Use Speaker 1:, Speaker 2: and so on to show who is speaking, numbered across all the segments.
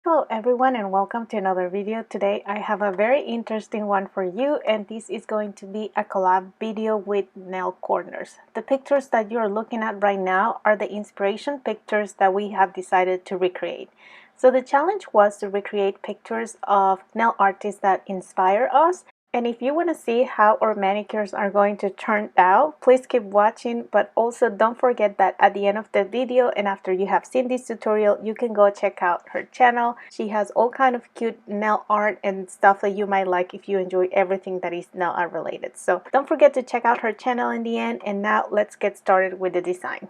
Speaker 1: Hello everyone and welcome to another video. Today I have a very interesting one for you, and this is going to be a collab video with nail corners. The pictures that you are looking at right now are the inspiration pictures that we have decided to recreate. So the challenge was to recreate pictures of nail artists that inspire us. And if you want to see how our manicures are going to turn out, please keep watching, but also don't forget that at the end of the video and after you have seen this tutorial, you can go check out her channel. She has all kind of cute nail art and stuff that you might like if you enjoy everything that is nail art related. So don't forget to check out her channel in the end, and now let's get started with the design.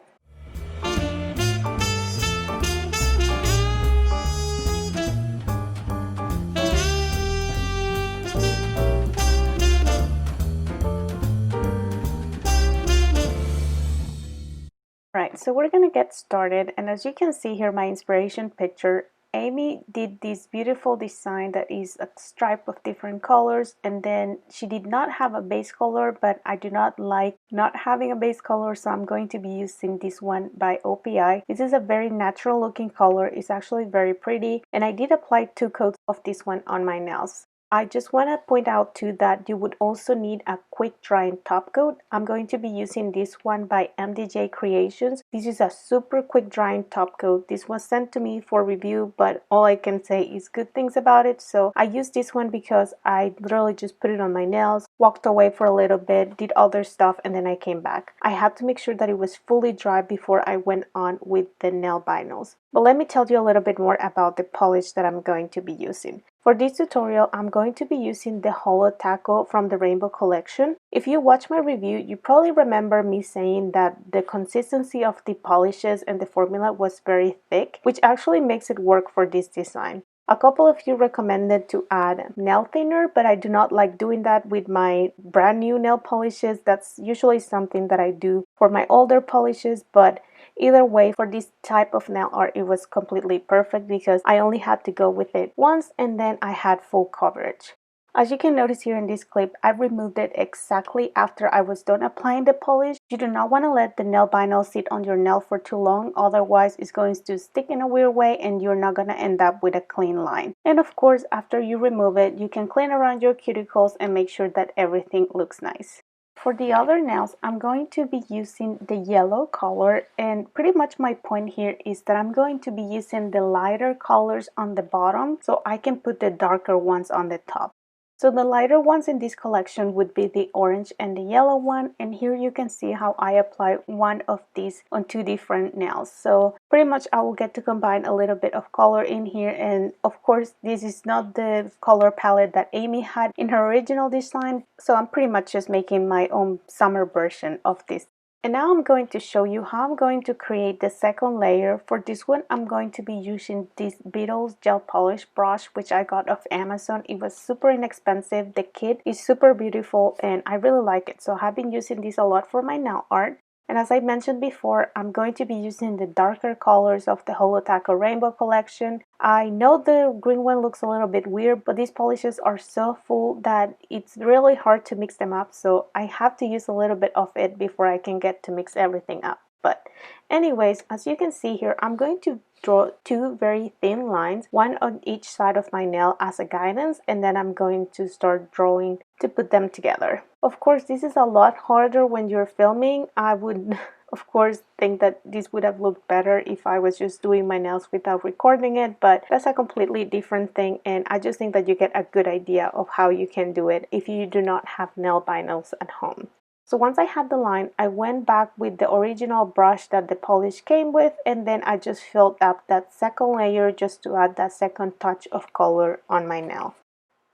Speaker 1: Right, so we're gonna get started, and as you can see here, my inspiration picture, Amy did this beautiful design that is a stripe of different colors, and then she did not have a base color, but I do not like not having a base color, so I'm going to be using this one by OPI. This is a very natural looking color. It's actually very pretty, and I did apply 2 coats of this one on my nails. I just want to point out too that you would also need a quick drying top coat. I'm going to be using this one by MDJ Creations. This is a super quick drying top coat. This was sent to me for review, but all I can say is good things about it. So I used this one because I literally just put it on my nails, walked away for a little bit, did other stuff, and then I came back. I had to make sure that it was fully dry before I went on with the nail vinyls. But let me tell you a little bit more about the polish that I'm going to be using. For this tutorial, I'm going to be using the Holo Taco from the Rainbow Collection. If you watch my review, you probably remember me saying that the consistency of the polishes and the formula was very thick, which actually makes it work for this design. A couple of you recommended to add nail thinner, but I do not like doing that with my brand new nail polishes. That's usually something that I do for my older polishes, but either way, for this type of nail art, it was completely perfect because I only had to go with it once and then I had full coverage. As you can notice here in this clip, I removed it exactly after I was done applying the polish. You do not want to let the nail vinyl sit on your nail for too long, otherwise it's going to stick in a weird way and you're not going to end up with a clean line. And of course, after you remove it, you can clean around your cuticles and make sure that everything looks nice. For the other nails, I'm going to be using the yellow color, and pretty much my point here is that I'm going to be using the lighter colors on the bottom so I can put the darker ones on the top. So the lighter ones in this collection would be the orange and the yellow one, and here you can see how I apply one of these on 2 different nails. So pretty much I will get to combine a little bit of color in here, and of course this is not the color palette that Amy had in her original design, so I'm pretty much just making my own summer version of this. And now I'm going to show you how I'm going to create the second layer. For this one, I'm going to be using this Beetles gel polish brush, which I got off Amazon. It was super inexpensive. The kit is super beautiful and I really like it. So I've been using this a lot for my nail art. And as I mentioned before, I'm going to be using the darker colors of the Holo Taco Rainbow Collection. I know the green one looks a little bit weird, but these polishes are so full that it's really hard to mix them up, so I have to use a little bit of it before I can get to mix everything up. But anyways, as you can see here, I'm going to draw 2 very thin lines, one on each side of my nail as a guidance, and then I'm going to start drawing to put them together. Of course, this is a lot harder when you're filming. I would of course think that this would have looked better if I was just doing my nails without recording it, but that's a completely different thing, and I just think that you get a good idea of how you can do it if you do not have nail vinyls at home. So once I had the line, I went back with the original brush that the polish came with, and then I just filled up that second layer just to add that second touch of color on my nail.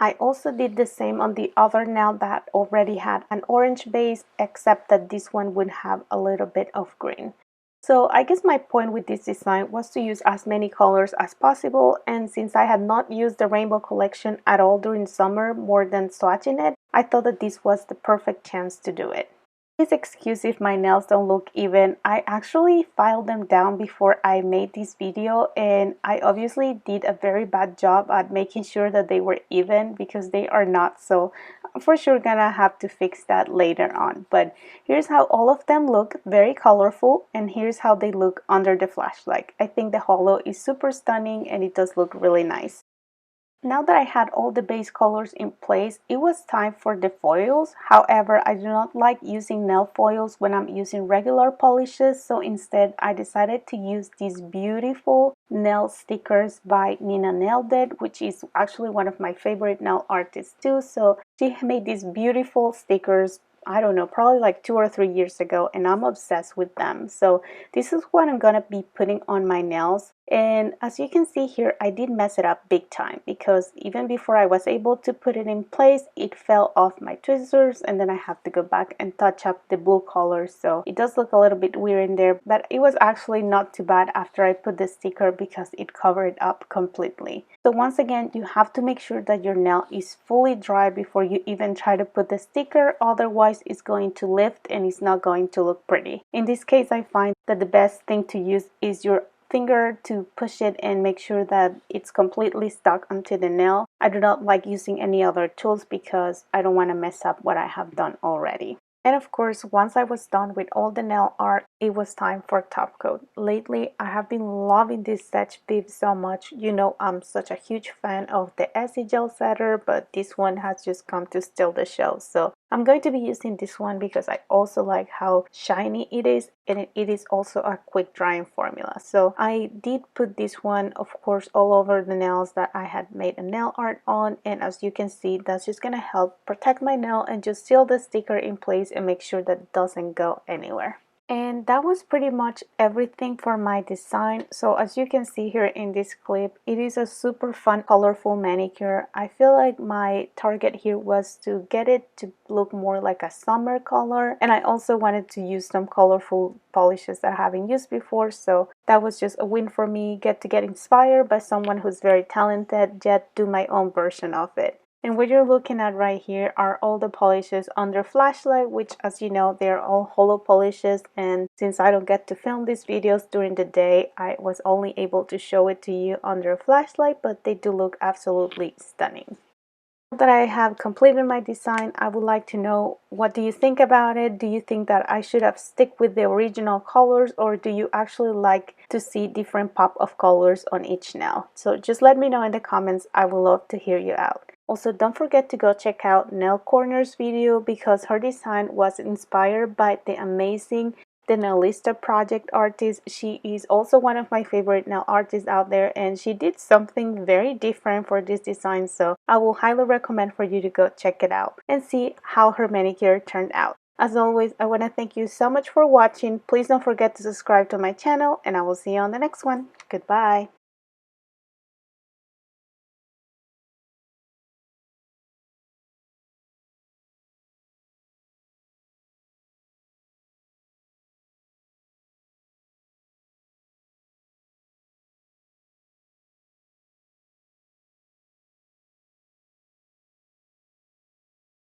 Speaker 1: I also did the same on the other nail that already had an orange base, except that this one would have a little bit of green. So I guess my point with this design was to use as many colors as possible, and since I had not used the Rainbow Collection at all during summer more than swatching it, I thought that this was the perfect chance to do it. Please excuse if my nails don't look even. I actually filed them down before I made this video, and I obviously did a very bad job at making sure that they were even because they are not. So I'm for sure gonna have to fix that later on. But here's how all of them look, very colorful, and here's how they look under the flashlight. I think the holo is super stunning and it does look really nice. Now that I had all the base colors in place, it was time for the foils. However, I do not like using nail foils when I'm using regular polishes, so instead I decided to use these beautiful nail stickers by Nina Nailed It, which is actually one of my favorite nail artists too. So she made these beautiful stickers, I don't know, probably like 2 or 3 years ago, and I'm obsessed with them. So this is what I'm gonna be putting on my nails. And as you can see here, I did mess it up big time because even before I was able to put it in place, it fell off my tweezers, and then I have to go back and touch up the blue color. So it does look a little bit weird in there, but it was actually not too bad after I put the sticker because it covered it up completely. So once again, you have to make sure that your nail is fully dry before you even try to put the sticker, otherwise it's going to lift and it's not going to look pretty. In this case, I find that the best thing to use is your finger to push it and make sure that it's completely stuck onto the nail. I do not like using any other tools because I don't want to mess up what I have done already. And of course, once I was done with all the nail art, it was time for top coat. Lately, I have been loving this Sketch Bib so much. You know, I'm such a huge fan of the Essie Gel Setter, but this one has just come to steal the show. So I'm going to be using this one because I also like how shiny it is, and it is also a quick drying formula. So I did put this one, of course, all over the nails that I had made a nail art on, and as you can see, that's just gonna help protect my nail and just seal the sticker in place and make sure that it doesn't go anywhere. And that was pretty much everything for my design. So as you can see here in this clip, it is a super fun, colorful manicure. I feel like my target here was to get it to look more like a summer color. And I also wanted to use some colorful polishes that I haven't used before. So that was just a win for me. Get inspired by someone who's very talented, yet do my own version of it. And what you're looking at right here are all the polishes under flashlight, which, as you know, they're all holo polishes, and since I don't get to film these videos during the day, I was only able to show it to you under flashlight, but they do look absolutely stunning. Now that I have completed my design, I would like to know, what do you think about it? Do you think that I should have stick with the original colors, or do you actually like to see different pop of colors on each nail? So just let me know in the comments. I would love to hear you out. Also, don't forget to go check out Nail Corner's video because her design was inspired by the amazing the Nailista project artist. She is also one of my favorite nail artists out there, and she did something very different for this design, so I will highly recommend for you to go check it out and see how her manicure turned out. As always, I want to thank you so much for watching. Please don't forget to subscribe to my channel, and I will see you on the next one. Goodbye.